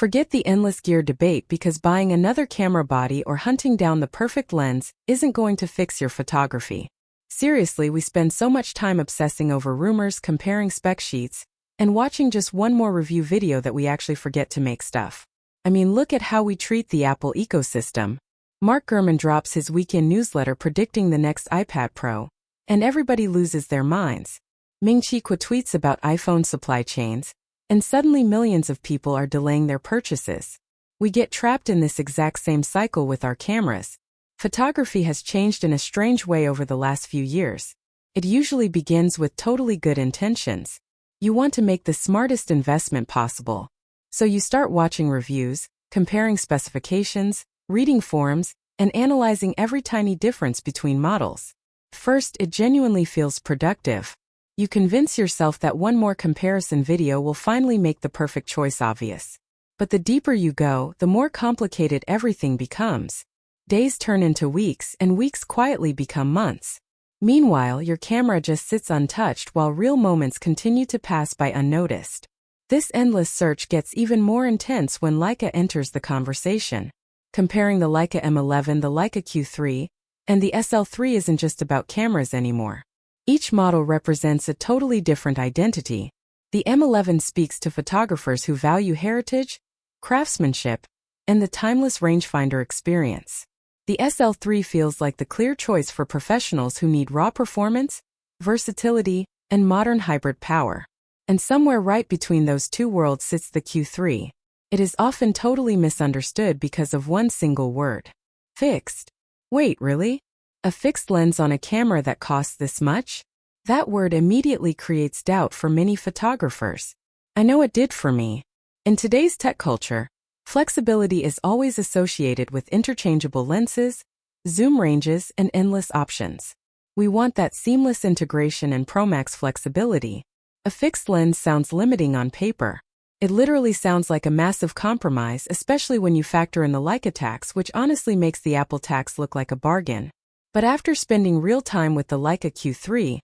Forget the endless gear debate because buying another camera body or hunting down the perfect lens isn't going to fix your photography. Seriously, we spend so much time obsessing over rumors, comparing spec sheets, and watching just one more review video that we actually forget to make stuff. I mean, look at how we treat the Apple ecosystem. Mark Gurman drops his weekend newsletter predicting the next iPad Pro, and everybody loses their minds. Ming-Chi Kuo tweets about iPhone supply chains, and suddenly millions of people are delaying their purchases. We get trapped in this exact same cycle with our cameras. Photography has changed in a strange way over the last few years. It usually begins with totally good intentions. You want to make the smartest investment possible. So you start watching reviews, comparing specifications, reading forums, and analyzing every tiny difference between models. First, it genuinely feels productive. You convince yourself that one more comparison video will finally make the perfect choice obvious. But the deeper you go, the more complicated everything becomes. Days turn into weeks, and weeks quietly become months. Meanwhile, your camera just sits untouched while real moments continue to pass by unnoticed. This endless search gets even more intense when Leica enters the conversation. Comparing the Leica M11, the Leica Q3, and the SL3 isn't just about cameras anymore. Each model represents a totally different identity. The M11 speaks to photographers who value heritage, craftsmanship, and the timeless rangefinder experience. The SL3 feels like the clear choice for professionals who need raw performance, versatility, and modern hybrid power. And somewhere right between those two worlds sits the Q3. It is often totally misunderstood because of one single word: fixed. Wait, really? A fixed lens on a camera that costs this much? That word immediately creates doubt for many photographers. I know it did for me. In today's tech culture, flexibility is always associated with interchangeable lenses, zoom ranges, and endless options. We want that seamless integration and Pro-Max flexibility. A fixed lens sounds limiting on paper. It literally sounds like a massive compromise, especially when you factor in the Leica tax, which honestly makes the Apple tax look like a bargain. But after spending real time with the Leica Q3,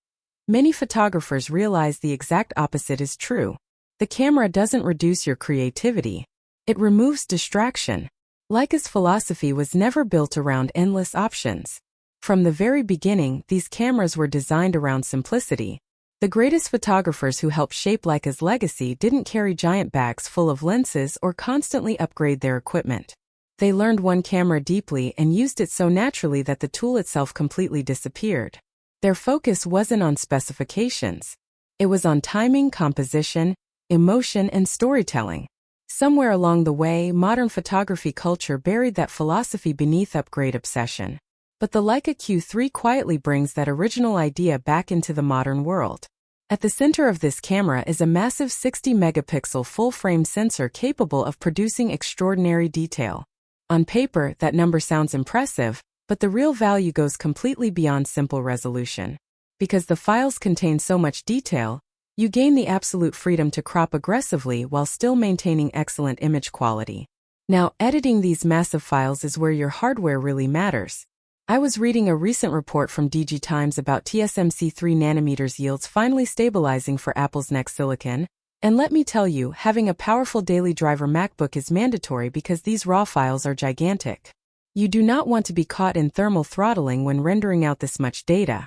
many photographers realize the exact opposite is true. The camera doesn't reduce your creativity. It removes distraction. Leica's philosophy was never built around endless options. From the very beginning, these cameras were designed around simplicity. The greatest photographers who helped shape Leica's legacy didn't carry giant bags full of lenses or constantly upgrade their equipment. They learned one camera deeply and used it so naturally that the tool itself completely disappeared. Their focus wasn't on specifications. It was on timing, composition, emotion, and storytelling. Somewhere along the way, modern photography culture buried that philosophy beneath upgrade obsession. But the Leica Q3 quietly brings that original idea back into the modern world. At the center of this camera is a massive 60-megapixel full-frame sensor capable of producing extraordinary detail. On paper, that number sounds impressive, but the real value goes completely beyond simple resolution. Because the files contain so much detail, you gain the absolute freedom to crop aggressively while still maintaining excellent image quality. Now, editing these massive files is where your hardware really matters. I was reading a recent report from DG Times about TSMC 3nm yields finally stabilizing for Apple's next silicon, and let me tell you, having a powerful daily driver MacBook is mandatory because these raw files are gigantic. You do not want to be caught in thermal throttling when rendering out this much data.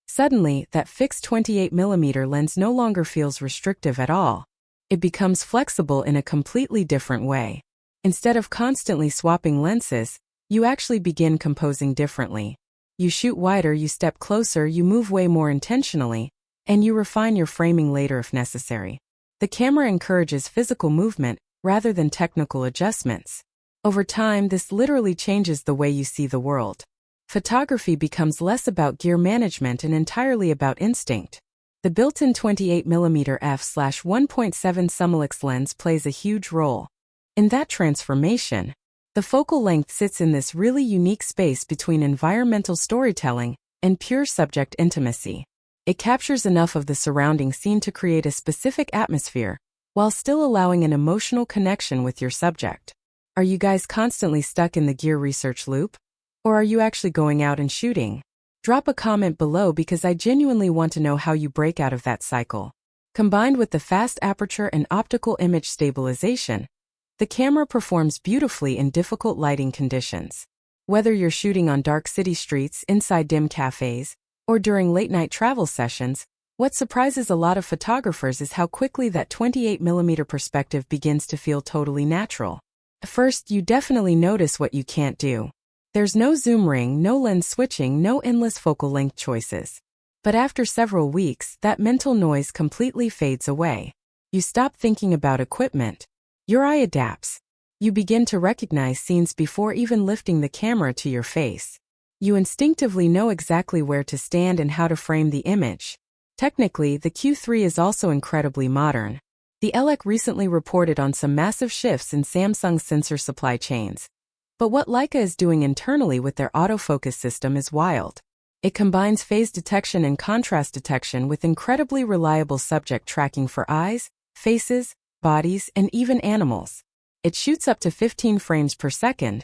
Suddenly, that fixed 28mm lens no longer feels restrictive at all. It becomes flexible in a completely different way. Instead of constantly swapping lenses, you actually begin composing differently. You shoot wider, you step closer, you move way more intentionally, and you refine your framing later if necessary. The camera encourages physical movement rather than technical adjustments. Over time, this literally changes the way you see the world. Photography becomes less about gear management and entirely about instinct. The built-in 28mm f/1.7 Summilux lens plays a huge role. In that transformation, the focal length sits in this really unique space between environmental storytelling and pure subject intimacy. It captures enough of the surrounding scene to create a specific atmosphere, while still allowing an emotional connection with your subject. Are you guys constantly stuck in the gear research loop? Or are you actually going out and shooting? Drop a comment below because I genuinely want to know how you break out of that cycle. Combined with the fast aperture and optical image stabilization, The camera performs beautifully in difficult lighting conditions. Whether you're shooting on dark city streets, inside dim cafes, or during late-night travel sessions, what surprises a lot of photographers is how quickly that 28mm perspective begins to feel totally natural. First, you definitely notice what you can't do. There's no zoom ring, no lens switching, no endless focal length choices. But after several weeks, that mental noise completely fades away. You stop thinking about equipment. Your eye adapts. You begin to recognize scenes before even lifting the camera to your face. You instinctively know exactly where to stand and how to frame the image. Technically, the Q3 is also incredibly modern. The Leica recently reported on some massive shifts in Samsung's sensor supply chains. But what Leica is doing internally with their autofocus system is wild. It combines phase detection and contrast detection with incredibly reliable subject tracking for eyes, faces, bodies, and even animals. It shoots up to 15 frames per second,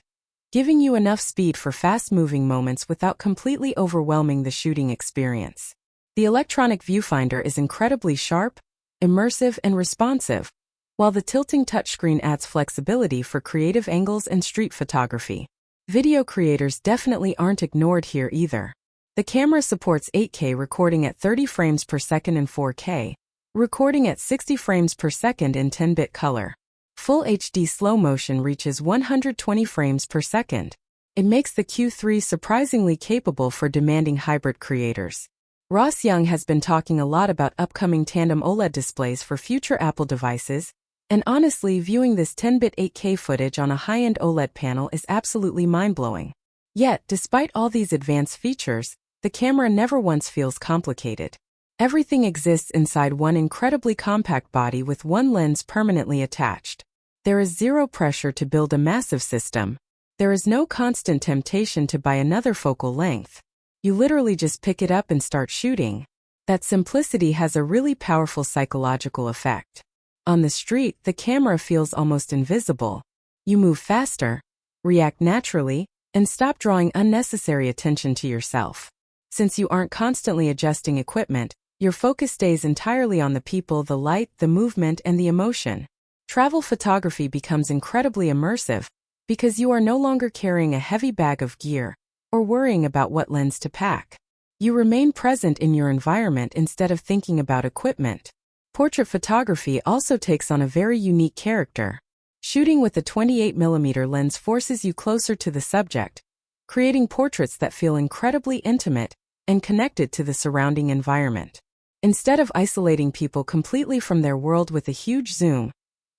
giving you enough speed for fast-moving moments without completely overwhelming the shooting experience. The electronic viewfinder is incredibly sharp, immersive, and responsive, while the tilting touchscreen adds flexibility for creative angles and street photography. Video creators definitely aren't ignored here either. The camera supports 8K recording at 30 frames per second and 4K, recording at 60 frames per second in 10-bit color. Full HD slow motion reaches 120 frames per second. It makes the Q3 surprisingly capable for demanding hybrid creators. Ross Young has been talking a lot about upcoming tandem OLED displays for future Apple devices, and honestly, viewing this 10-bit 8K footage on a high-end OLED panel is absolutely mind-blowing. Yet, despite all these advanced features, the camera never once feels complicated. Everything exists inside one incredibly compact body with one lens permanently attached. There is zero pressure to build a massive system. There is no constant temptation to buy another focal length. You literally just pick it up and start shooting. That simplicity has a really powerful psychological effect. On the street, the camera feels almost invisible. You move faster, react naturally, and stop drawing unnecessary attention to yourself. Since you aren't constantly adjusting equipment, your focus stays entirely on the people, the light, the movement, and the emotion. Travel photography becomes incredibly immersive because you are no longer carrying a heavy bag of gear or worrying about what lens to pack. You remain present in your environment instead of thinking about equipment. Portrait photography also takes on a very unique character. Shooting with a 28mm lens forces you closer to the subject, creating portraits that feel incredibly intimate and connected to the surrounding environment. Instead of isolating people completely from their world with a huge zoom,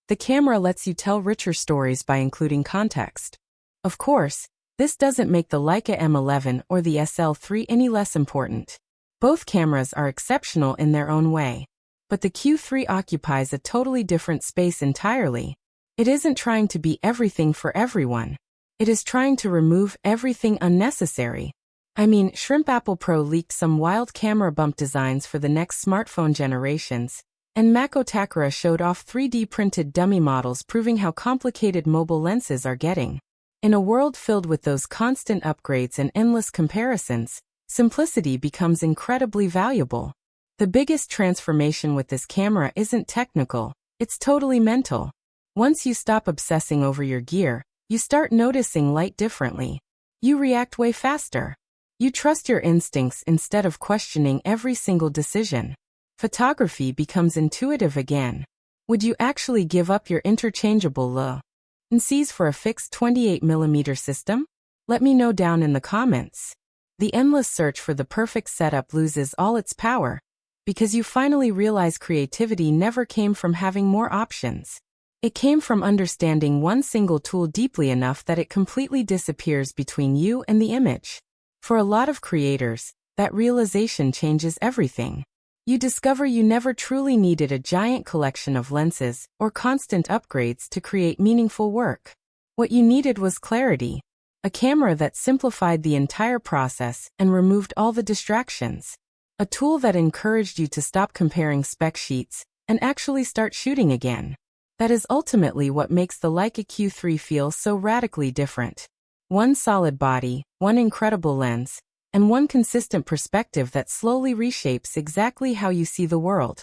the camera lets you tell richer stories by including context. Of course, this doesn't make the Leica M11 or the SL3 any less important. Both cameras are exceptional in their own way. But the Q3 occupies a totally different space entirely. It isn't trying to be everything for everyone. It is trying to remove everything unnecessary. I mean, Shrimp Apple Pro leaked some wild camera bump designs for the next smartphone generations, and Mac showed off 3D printed dummy models proving how complicated mobile lenses are getting. In a world filled with those constant upgrades and endless comparisons, simplicity becomes incredibly valuable. The biggest transformation with this camera isn't technical, it's totally mental. Once you stop obsessing over your gear, you start noticing light differently. You react way faster. You trust your instincts instead of questioning every single decision. Photography becomes intuitive again. Would you actually give up your interchangeable lenses for a fixed 28mm system? Let me know down in the comments. The endless search for the perfect setup loses all its power, because you finally realize creativity never came from having more options. It came from understanding one single tool deeply enough that it completely disappears between you and the image. For a lot of creators, that realization changes everything. You discover you never truly needed a giant collection of lenses or constant upgrades to create meaningful work. What you needed was clarity, a camera that simplified the entire process and removed all the distractions. A tool that encouraged you to stop comparing spec sheets and actually start shooting again. That is ultimately what makes the Leica Q3 feel so radically different. One solid body, one incredible lens, and one consistent perspective that slowly reshapes exactly how you see the world.